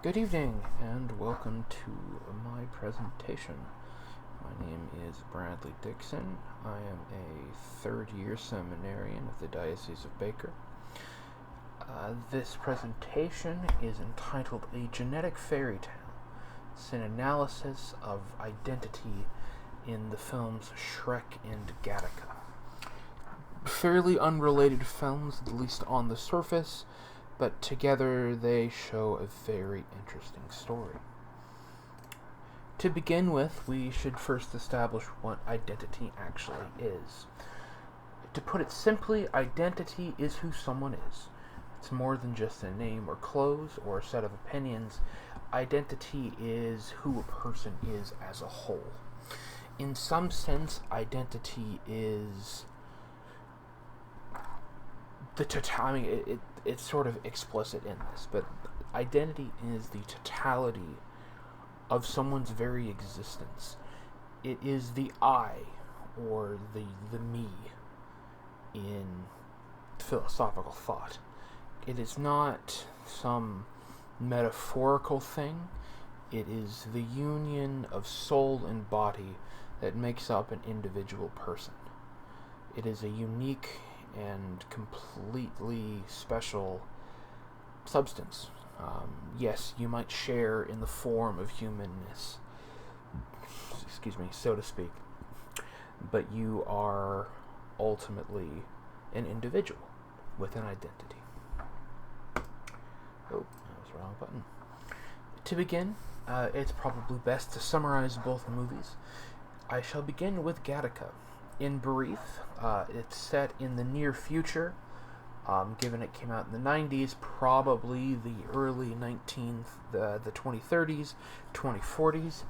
Good evening, and welcome to my presentation. My name is Bradley Dixon. I am a third-year seminarian of the Diocese of Baker. This presentation is entitled A Genetic Fairytale. It's an analysis of identity in the films Shrek and Gattaca. Fairly unrelated films, at least on the surface, but together they show a very interesting story. To begin with, we should first establish what identity actually is. To put it simply, identity is who someone is. It's more than just a name or clothes or a set of opinions. Identity is who a person is as a whole. In some sense, identity is the totality. It's sort of explicit in this, but identity is the totality of someone's very existence. It is the I, or the me, in philosophical thought. It is not some metaphorical thing. It is the union of soul and body that makes up an individual person. It is a unique and completely special substance. Yes, you might share in the form of humanness, so to speak, but you are ultimately an individual with an identity. Oh, that was the wrong button. To begin, it's probably best to summarize both movies. I shall begin with Gattaca. In brief, it's set in the near future, given it came out in the 90s, probably the early the 2030s, 2040s.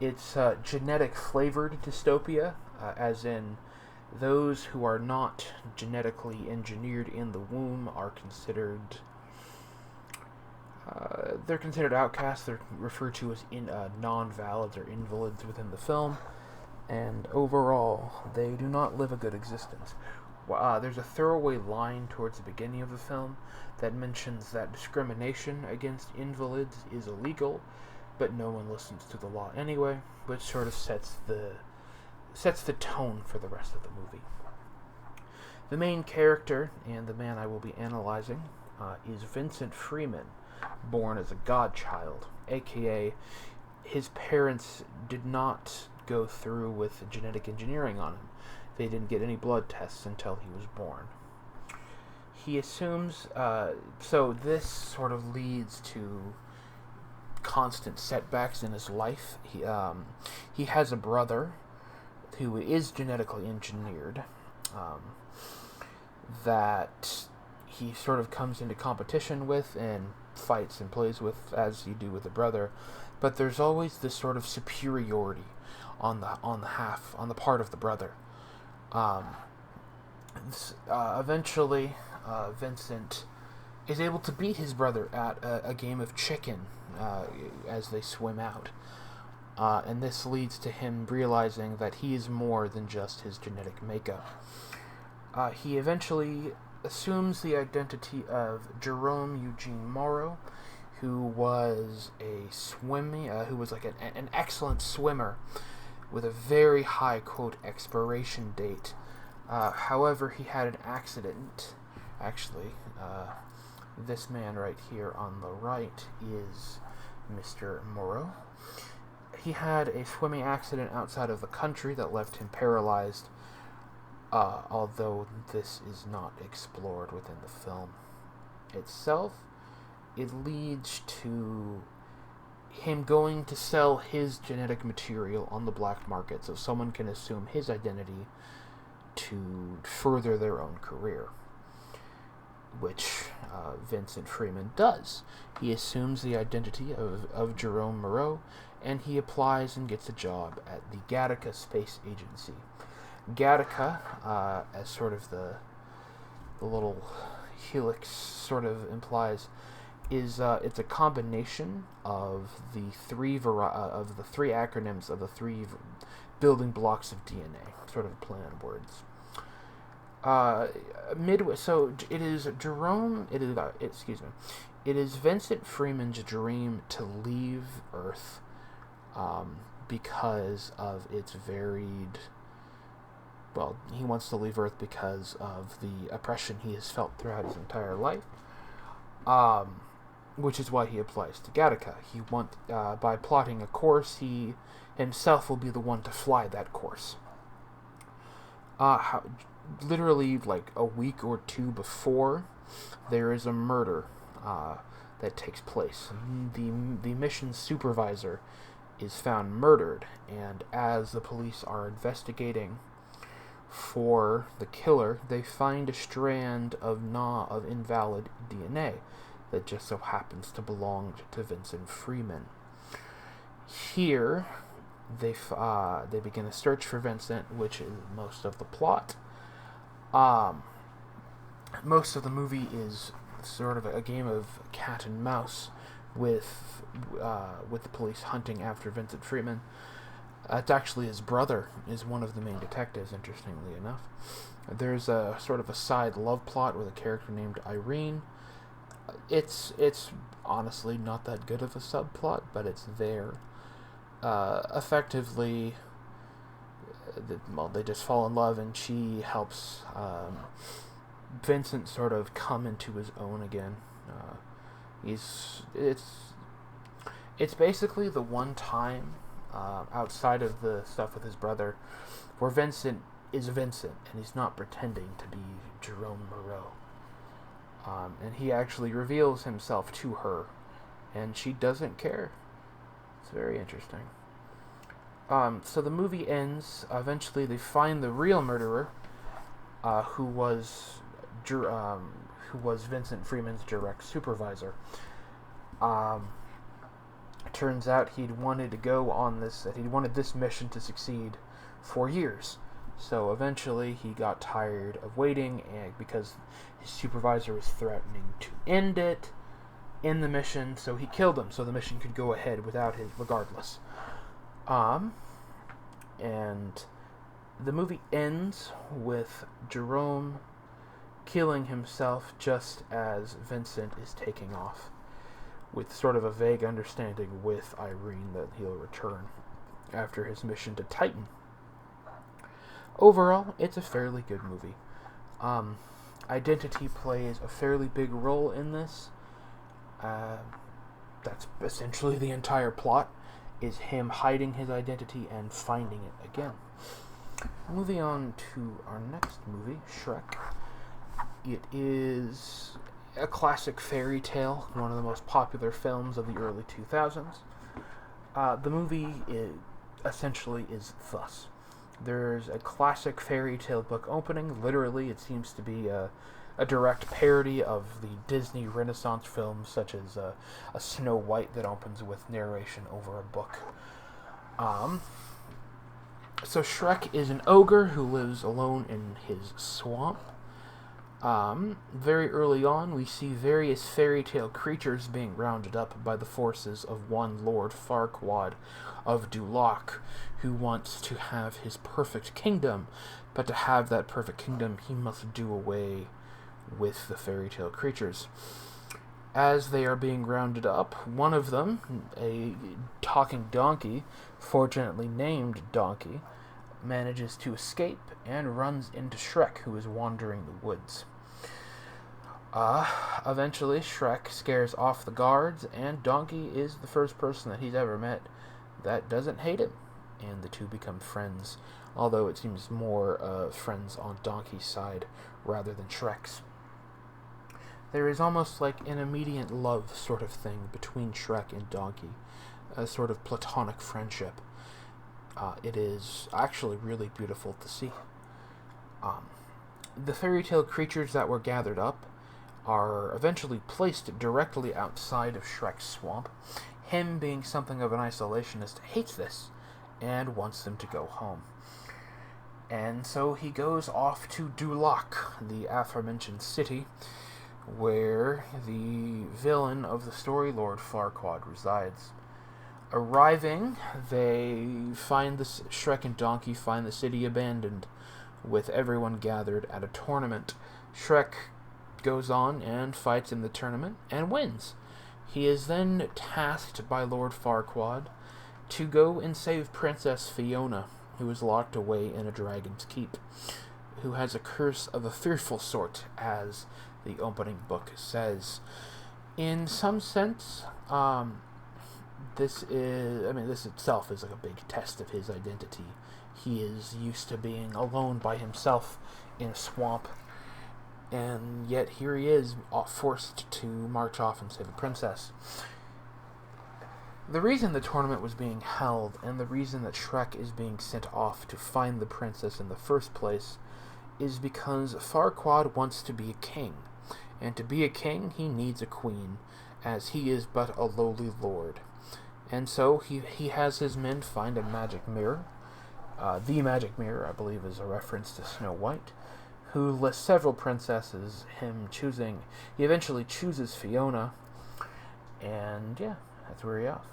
It's genetic-flavored dystopia, as in those who are not genetically engineered in the womb are considered they're considered outcasts. They're referred to as non-valids or invalids within the film. And overall, they do not live a good existence. There's a throwaway line towards the beginning of the film that mentions that discrimination against invalids is illegal, but no one listens to the law anyway, which sort of sets the tone for the rest of the movie. The main character, and the man I will be analyzing, is Vincent Freeman, born as a godchild, aka his parents did not go through with genetic engineering on him. They didn't get any blood tests until he was born. He assumes, so this sort of leads to constant setbacks in his life. He has a brother who is genetically engineered, that he sort of comes into competition with and fights and plays with, as you do with a brother. But there's always this sort of superiority on the part of the brother. Eventually, Vincent is able to beat his brother at a game of chicken as they swim out. And this leads to him realizing that he is more than just his genetic makeup. He eventually assumes the identity of Jerome Eugene Morrow, who was who was like an excellent swimmer with a very high, quote, expiration date. However, he had an accident. Actually, this man right here on the right is Mr. Moreau. He had a swimming accident outside of the country that left him paralyzed, although this is not explored within the film itself. It leads to him going to sell his genetic material on the black market so someone can assume his identity to further their own career, which Vincent Freeman does. He assumes the identity of Jerome Moreau, and he applies and gets a job at the Gattaca Space Agency. Gattaca, as sort of the little helix sort of implies, is it's a combination of the three acronyms of the three building blocks of DNA, sort of a play on words. So it is Jerome. It is It is Vincent Freeman's dream to leave Earth because of its varied... Well, he wants to leave Earth because of the oppression he has felt throughout his entire life, which is why he applies to Gattaca. By plotting a course, he himself will be the one to fly that course. Literally, like a week or two before, there is a murder that takes place. The mission supervisor is found murdered, and as the police are investigating for the killer, they find a strand of invalid DNA that just so happens to belong to Vincent Freeman. Here, they begin a search for Vincent, which is most of the plot. Most of the movie is sort of a game of cat and mouse with the police hunting after Vincent Freeman. It's actually his brother is one of the main detectives, interestingly enough. There's a sort of a side love plot with a character named Irene. It's honestly not that good of a subplot, but it's there. Effectively, they just fall in love, and she helps Vincent sort of come into his own again. It's basically the one time outside of the stuff with his brother where Vincent is Vincent and he's not pretending to be Jerome Moreau. And he actually reveals himself to her, and she doesn't care. It's very interesting. So the movie ends. Eventually, they find the real murderer, who was Vincent Freeman's direct supervisor. Turns out he'd wanted this mission to succeed for years. So eventually, he got tired of waiting, and because his supervisor was threatening to end it in the mission, so he killed him so the mission could go ahead regardless. And the movie ends with Jerome killing himself just as Vincent is taking off, with sort of a vague understanding with Irene that he'll return after his mission to Titan. Overall, it's a fairly good movie. Identity plays a fairly big role in this. That's essentially the entire plot, is him hiding his identity and finding it again. Moving on to our next movie, Shrek. It is a classic fairy tale, one of the most popular films of the early 2000s. The movie essentially is thus. There's a classic fairy tale book opening. Literally, it seems to be a direct parody of the Disney Renaissance films, such as a Snow White that opens with narration over a book. So Shrek is an ogre who lives alone in his swamp. Very early on, we see various fairy tale creatures being rounded up by the forces of one Lord Farquaad of Duloc, who wants to have his perfect kingdom, but to have that perfect kingdom, he must do away with the fairy tale creatures. As they are being rounded up, one of them, a talking donkey, fortunately named Donkey, manages to escape and runs into Shrek, who is wandering the woods. Eventually, Shrek scares off the guards, and Donkey is the first person that he's ever met that doesn't hate him, and the two become friends, although it seems more friends on Donkey's side rather than Shrek's. There is almost like an immediate love sort of thing between Shrek and Donkey, a sort of platonic friendship. It is actually really beautiful to see. The fairy tale creatures that were gathered up are eventually placed directly outside of Shrek's swamp. Him, being something of an isolationist, hates this and wants them to go home. And so he goes off to Duloc, the aforementioned city, where the villain of the story, Lord Farquaad, resides. Arriving, Shrek and Donkey find the city abandoned, with everyone gathered at a tournament. Shrek goes on and fights in the tournament and wins. He is then tasked by Lord Farquaad to go and save Princess Fiona, who is locked away in a dragon's keep, who has a curse of a fearful sort, as the opening book says. In some sense, this itself is like a big test of his identity. He is used to being alone by himself in a swamp, and yet here he is, forced to march off and save a princess. The reason the tournament was being held, and the reason that Shrek is being sent off to find the princess in the first place, is because Farquaad wants to be a king. And to be a king, he needs a queen, as he is but a lowly lord. And so he has his men find a magic mirror. The magic mirror, I believe, is a reference to Snow White, who lists several princesses, he eventually chooses Fiona, and yeah, that's where he's off.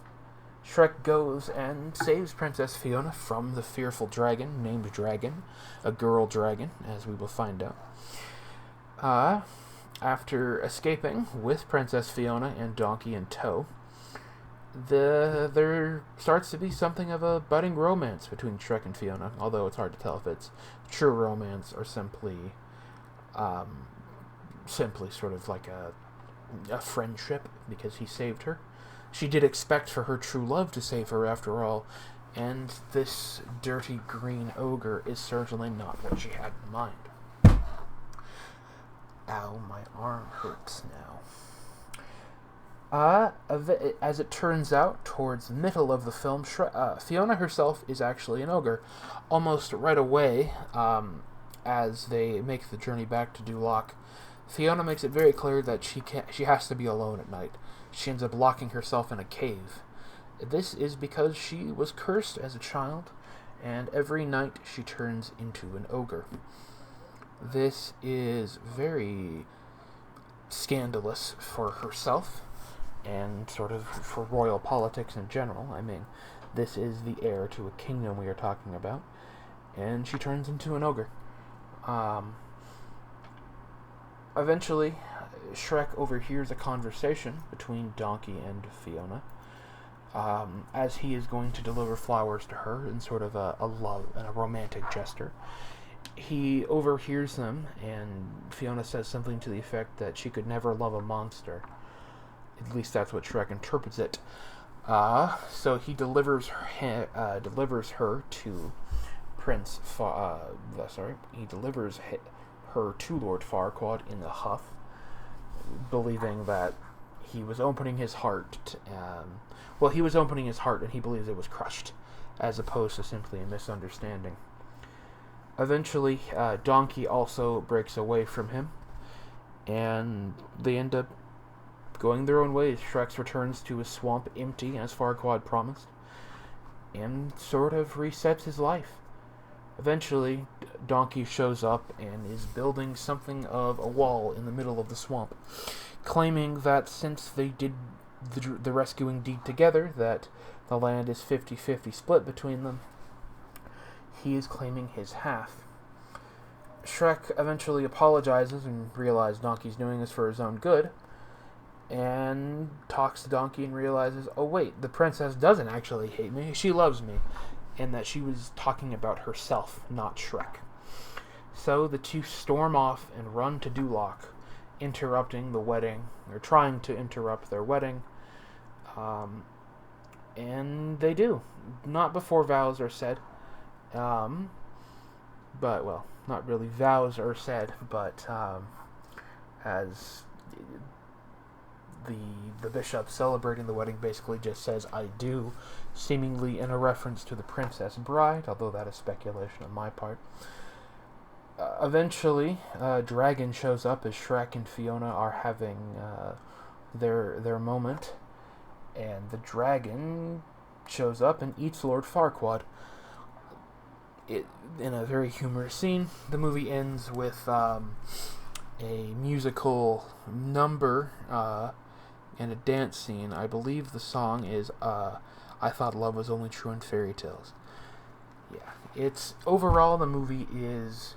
Shrek goes and saves Princess Fiona from the fearful dragon, named Dragon, a girl dragon, as we will find out. After escaping with Princess Fiona and Donkey in tow, there starts to be something of a budding romance between Shrek and Fiona, although it's hard to tell if it's true romance or simply sort of like a friendship, because he saved her. She did expect for her true love to save her after all, and this dirty green ogre is certainly not what she had in mind. Ow, my arm hurts now. As it turns out, towards the middle of the film, Fiona herself is actually an ogre. Almost right away, as they make the journey back to Duloc, Fiona makes it very clear that she has to be alone at night. She ends up locking herself in a cave. This is because she was cursed as a child, and every night she turns into an ogre. This is very scandalous for herself, and sort of for royal politics in general. I mean, this is the heir to a kingdom we are talking about, and she turns into an ogre. Eventually, Shrek overhears a conversation between Donkey and Fiona, as he is going to deliver flowers to her in sort of a love and a romantic gesture. He overhears them, and Fiona says something to the effect that she could never love a monster. At least that's what Shrek interprets it. So he delivers her to he delivers her to Lord Farquaad in the huff, believing that he was opening his heart. He was opening his heart, and he believes it was crushed, as opposed to simply a misunderstanding. Eventually, Donkey also breaks away from him, and they end up going their own ways. Shrek returns to his swamp empty, as Farquaad promised, and sort of resets his life. Eventually, Donkey shows up and is building something of a wall in the middle of the swamp, claiming that since they did the rescuing deed together, that the land is 50-50 split between them. He is claiming his half. Shrek eventually apologizes and realizes Donkey's doing this for his own good, and talks to Donkey and realizes, oh wait, the princess doesn't actually hate me, she loves me, and that she was talking about herself, not Shrek. So the two storm off and run to Duloc, interrupting the wedding, or trying to interrupt their wedding, and they do. Not before vows are said, but, well, not really vows are said, but as the bishop celebrating the wedding basically just says, I do, seemingly in a reference to the princess bride, although that is speculation on my part. Eventually, Dragon shows up as Shrek and Fiona are having their moment, and the dragon shows up and eats Lord Farquaad. In a very humorous scene, the movie ends with a musical number and a dance scene. I believe the song is I Thought Love Was Only True in Fairy Tales. Yeah, it's overall the movie is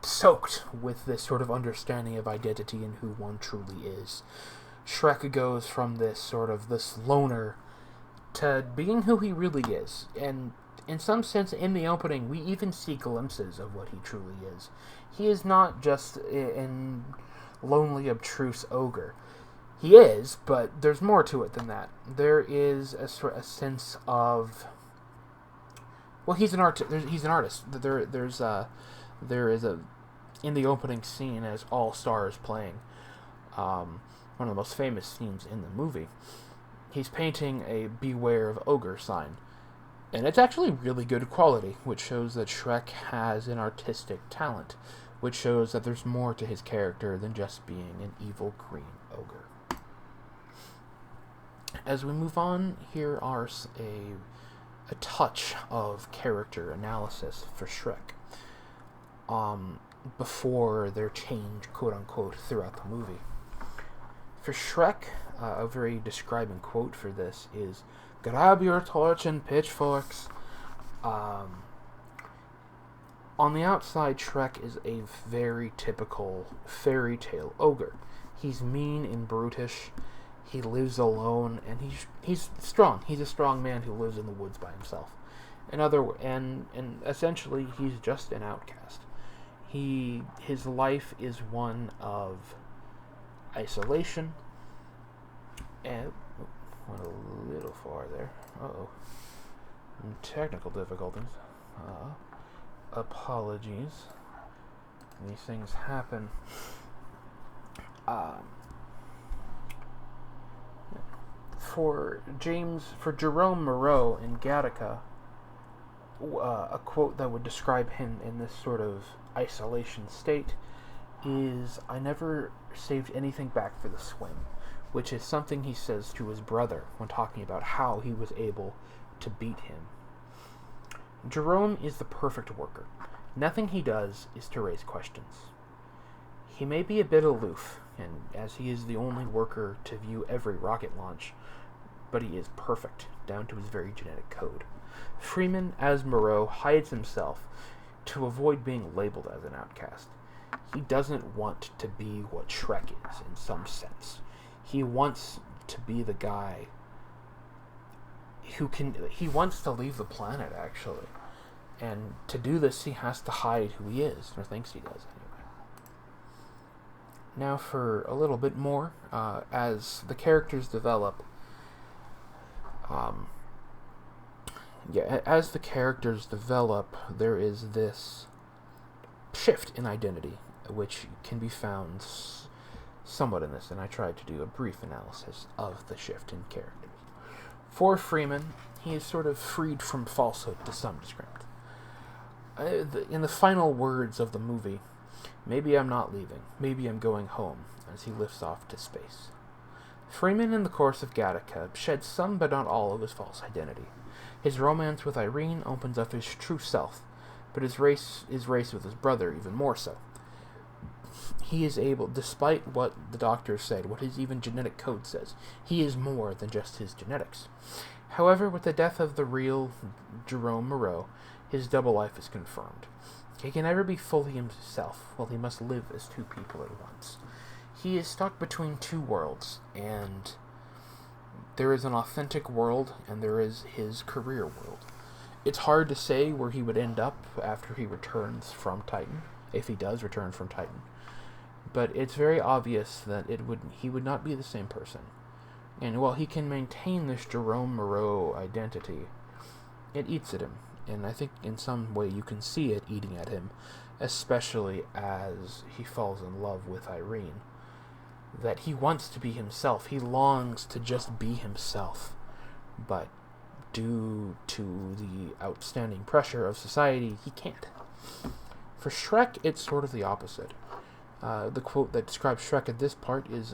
soaked with this sort of understanding of identity and who one truly is. Shrek goes from this loner to being who he really is, and in some sense, in the opening, we even see glimpses of what he truly is. He is not just an lonely, obtruse ogre. He is, but there's more to it than that. There is a sense of, well, he's an artist. He's an artist. There is a in the opening scene as all stars playing. One of the most famous scenes in the movie. He's painting a "Beware of Ogre" sign. And it's actually really good quality, which shows that Shrek has an artistic talent, which shows that there's more to his character than just being an evil green ogre. As we move on, here are a touch of character analysis for Shrek. Before their change, quote-unquote, throughout the movie. For Shrek, a very describing quote for this is, "Grab your torch and pitchforks." On the outside, Shrek is a very typical fairy tale ogre. He's mean and brutish. He lives alone, and he's strong. He's a strong man who lives in the woods by himself. And essentially, he's just an outcast. His life is one of isolation. And went a little far there. Technical difficulties. Apologies. These things happen. For Jerome Moreau in Gattaca, a quote that would describe him in this sort of isolation state is, "I never saved anything back for the swim," which is something he says to his brother when talking about how he was able to beat him. Jerome is the perfect worker. Nothing he does is to raise questions. He may be a bit aloof, and as he is the only worker to view every rocket launch, but he is perfect, down to his very genetic code. Freeman, as Moreau, hides himself to avoid being labeled as an outcast. He doesn't want to be what Shrek is, in some sense. He wants to be the guy he wants to leave the planet, actually. And to do this, he has to hide who he is, or thinks he does, anyway. Now for a little bit more, as the characters develop, there is this shift in identity, which can be found somewhat in this, and I tried to do a brief analysis of the shift in characters. For Freeman, he is sort of freed from falsehood to some extent. In the final words of the movie, "Maybe I'm not leaving, maybe I'm going home," as he lifts off to space. Freeman, in the course of Gattaca, sheds some but not all of his false identity. His romance with Irene opens up his true self, but his race with his brother even more so. He is able, despite what the doctors said, what his even genetic code says, he is more than just his genetics. However, with the death of the real Jerome Moreau, his double life is confirmed. He can never be fully himself, while he must live as two people at once. He is stuck between two worlds, and there is an authentic world, and there is his career world. It's hard to say where he would end up after he returns from Titan, if he does return from Titan. But it's very obvious that he would not be the same person. And while he can maintain this Jerome Moreau identity, it eats at him. And I think in some way you can see it eating at him, especially as he falls in love with Irene. That he wants to be himself. He longs to just be himself. But due to the outstanding pressure of society, he can't. For Shrek, it's sort of the opposite. The quote that describes Shrek at this part is,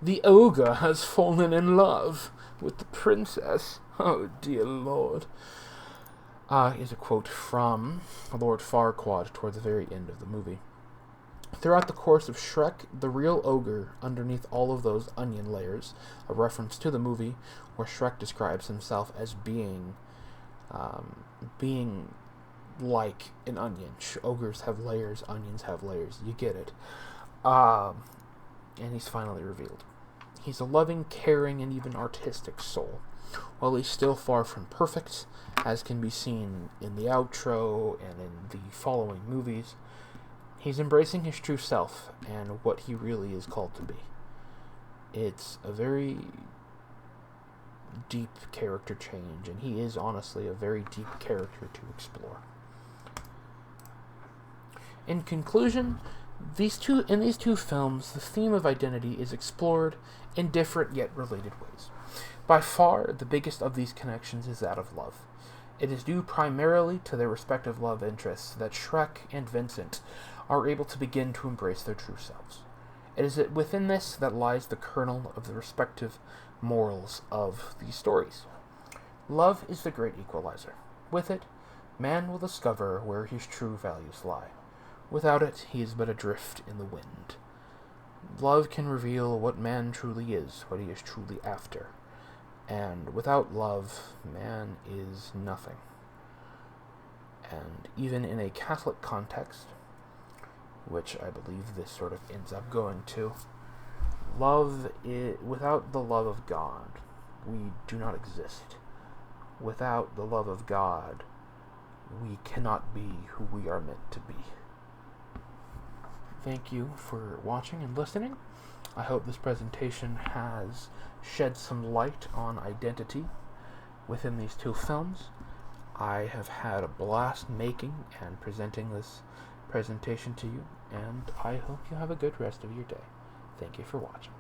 "The ogre has fallen in love with the princess. Oh, dear Lord." Is a quote from Lord Farquaad toward the very end of the movie. Throughout the course of Shrek, the real ogre, underneath all of those onion layers, a reference to the movie where Shrek describes himself as being like an onion. Ogres have layers, onions have layers. You get it. And he's finally revealed. He's a loving, caring, and even artistic soul. While he's still far from perfect, as can be seen in the outro and in the following movies, he's embracing his true self and what he really is called to be. It's a very deep character change, and he is honestly a very deep character to explore. In conclusion, in these two films, the theme of identity is explored in different yet related ways. By far, the biggest of these connections is that of love. It is due primarily to their respective love interests that Shrek and Vincent are able to begin to embrace their true selves. It is within this that lies the kernel of the respective morals of these stories. Love is the great equalizer. With it, man will discover where his true values lie. Without it, he is but adrift in the wind. Love can reveal what man truly is, what he is truly after. And without love, man is nothing. And even in a Catholic context, which I believe this sort of ends up going to, without the love of God, we do not exist. Without the love of God, we cannot be who we are meant to be. Thank you for watching and listening. I hope this presentation has shed some light on identity within these two films. I have had a blast making and presenting this presentation to you, and I hope you have a good rest of your day. Thank you for watching.